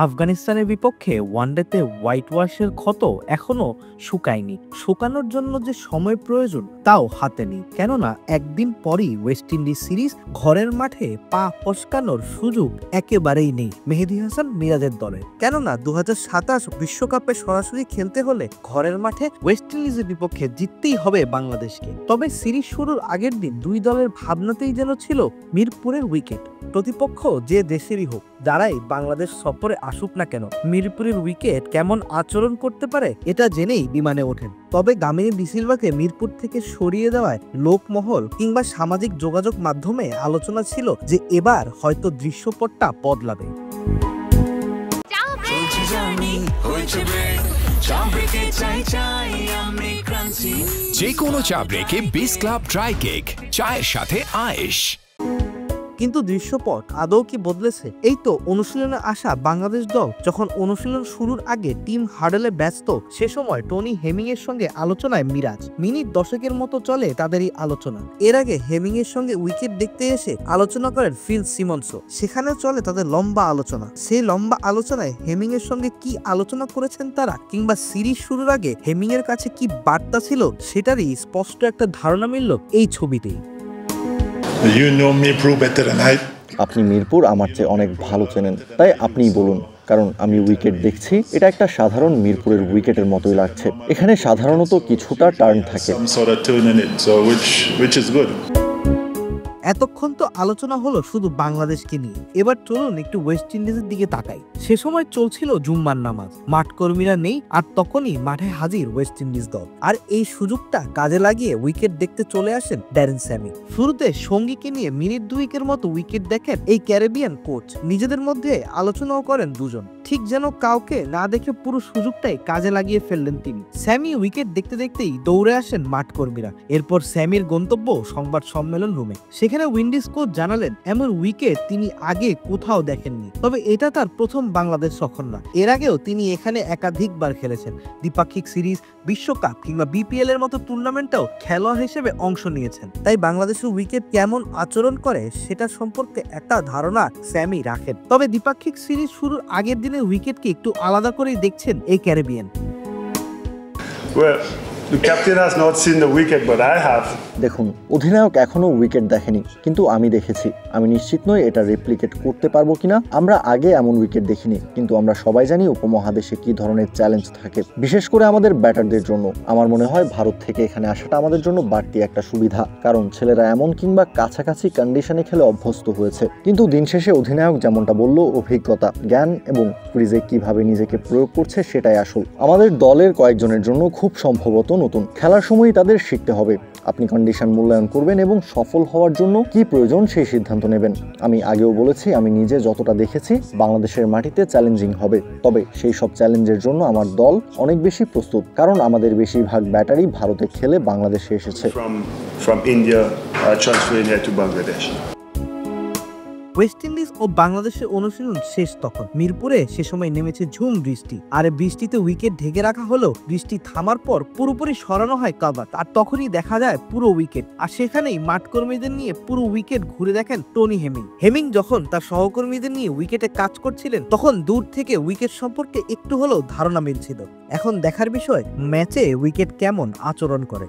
আফগানিস্তানের বিপক্ষে ওয়ানডেতে হোয়াইট ওয়াশের ক্ষত এখনো শুকায়নি। শুকানোর জন্য যে সময় প্রয়োজন তাও হাতে নেই, কেননা একদিন পরই ওয়েস্ট ইন্ডিজ সিরিজ। ঘরের মাঠে পা ফসকানোর সুযোগ একেবারেই নেই মেহেদী হাসান মিরাজের দলের, কেননা 2027 বিশ্বকাপে সরাসরি খেলতে হলে ঘরের মাঠে ওয়েস্ট ইন্ডিজের বিপক্ষে জিততেই হবে বাংলাদেশকে। তবে সিরিজ শুরুর আগের দিন দুই দলের ভাবনাতেই যেন ছিল মিরপুরের উইকেট। প্রতিপক্ষ যে দেশেরই হোক, যারাই বাংলাদেশ সফরে আসুক না কেন, মিরপুরের উইকেট কেমন আচরণ করতে পারে এটা জেনেই বিমানে ওঠেন। তবে গামিনী ডিসিলভাকে মিরপুর থেকে সরিয়ে দেওয়ায় লোকমহল কিংবা সামাজিক যোগাযোগ মাধ্যমে আলোচনা ছিল যে এবার হয়তো দৃশ্যপটটা বদলাবে। যে কোনো চা ব্রেকে বিস ক্লাব ড্রাই কেক, চায়ের সাথে আয়েশ। কিন্তু দৃশ্যপট আদৌ কি বদলেছে? এই তো অনুশীলনে আসা বাংলাদেশ দল যখন অনুশীলন শুরুর আগে টিম হার্ডেলে ব্যস্ত, সে সময় টনি হেমিং এর সঙ্গে আলোচনায় মিরাজ। মিনিট 10 মতো চলে তাদের এই আলোচনা। এর আগে হেমিং এর সঙ্গে উইকেট দেখতে এসে আলোচনা করেন ফিল সিমন্সও। সেখানেও চলে তাদের লম্বা আলোচনা। সেই লম্বা আলোচনায় হেমিং এর সঙ্গে কি আলোচনা করেছেন তারা, কিংবা সিরিজ শুরুর আগে হেমিং এর কাছে কি বার্তা ছিল, সেটারই স্পষ্ট একটা ধারণা মিলল এই ছবিতেই। আপনি মিরপুর আমার চেয়ে অনেক ভালো চেনেন, তাই আপনিই বলুন, কারণ আমি উইকেট দেখছি। এটা একটা সাধারণ মিরপুরের উইকেটের মতোই লাগছে। এখানে সাধারণত কিছুটা টার্ন থাকে। এতক্ষণ তো আলোচনা হলো শুধু বাংলাদেশকে নিয়ে, এবার চলুন একটু ওয়েস্ট ইন্ডিজের দিকে তাকাই। সে সময় চলছিল জুম্মার নামাজ, মাঠ কর্মীরা নেই, আর তখনই মাঠে হাজির ওয়েস্ট ইন্ডিজ দল। আর এই সুযোগটা কাজে লাগিয়ে উইকেট দেখতে চলে আসেন ড্যারেন স্যামি। শুরুতে সঙ্গীকে নিয়ে মিনিট 2 মতো উইকেট দেখেন এই ক্যারিবিয়ান কোচ। নিজেদের মধ্যে আলোচনাও করেন দুজন, ঠিক যেন কাউকে না দেখে পুরো সুযোগটাই কাজে লাগিয়ে ফেললেন তিনি। স্যামি উইকেট দেখতে দেখতেই দৌড়ে আসেন মাঠ কর্মীরা। এরপর স্যামির গন্তব্য সংবাদ সম্মেলন রুমে। সেখানে উইন্ডিজ কোচ জানালেন এমন উইকেট তিনি আগে কোথাও দেখেননি, তবে এটা তার প্রথম বাংলাদেশ সফর না। এর আগেও তিনি এখানে একাধিকবার খেলেছেন। দ্বিপাক্ষিক সিরিজ, বিশ্বকাপ কিংবা বিপিএল এর মতো টুর্নামেন্টেও খেলোয়াড় হিসেবে অংশ নিয়েছেন। তাই বাংলাদেশের উইকেট কেমন আচরণ করে সেটা সম্পর্কে একটা ধারণা স্যামি রাখেন। তবে দ্বিপাক্ষিক সিরিজ শুরুর আগের দিনের উইকেটকে একটু আলাদা করেই দেখছেন এই ক্যারিবিয়ান। দেখুন, অধিনায়ক এখনো উইকেট দেখেনি, কিন্তু আমি দেখেছি। আমি নিশ্চিত নই এটা রেপ্লিকেট করতে পারবো কিনা। আমরা আগে এমন উইকেট দেখিনি, কিন্তু আমরা সবাই জানি উপমহাদেশে কি ধরনের চ্যালেঞ্জ থাকে, বিশেষ করে আমাদের ব্যাটারদের জন্য। আমার মনে হয় ভারত থেকে এখানে আসাটা আমাদের জন্য বাড়তি একটা সুবিধা, কারণ ছেলেরা এমন কিংবা কাছাকাছি কন্ডিশনে খেলে অভ্যস্ত হয়েছে। কিন্তু দিন শেষে অধিনায়ক যেমনটা বলল, অভিজ্ঞতা, জ্ঞান এবং ক্রিজে কিভাবে নিজেকে প্রয়োগ করছে সেটাই আসল। আমাদের দলের কয়েকজনের জন্য খুব সম্ভবত নতুন। খেলার সময়ই তাদের শিখতে হবে। আপনি কন্ডিশন মূল্যায়ন করবেন এবং সফল হওয়ার জন্য কি প্রয়োজন সেই সিদ্ধান্ত নেবেন। আমি আগেও বলেছি, আমি নিজে যতটা দেখেছি বাংলাদেশের মাটিতে চ্যালেঞ্জিং হবে, তবে সেই সব চ্যালেঞ্জের জন্য আমার দল অনেক বেশি প্রস্তুত, কারণ আমাদের বেশিরভাগ ব্যাটারি ভারতে খেলে বাংলাদেশে এসেছে। ওয়েস্ট ইন্ডিজ ও বাংলাদেশের অনুশীলন শেষ তখন। মিরপুরে সে সময় নেমেছে ঝুম বৃষ্টি, আর বৃষ্টিতে উইকেট ঢেকে রাখা হলো। বৃষ্টি থামার পর পুরোপুরি সরানো হয় কাভার, আর তখনই দেখা যায় পুরো উইকেট। আর সেখানেই মাঠ কর্মীদের নিয়ে পুরো উইকেট ঘুরে দেখেন টনি হেমিং। হেমিং যখন তার সহকর্মীদের নিয়ে উইকেটে কাজ করছিলেন, তখন দূর থেকে উইকেট সম্পর্কে একটু হলেও ধারণা মিলছিল। এখন দেখার বিষয় ম্যাচে উইকেট কেমন আচরণ করে।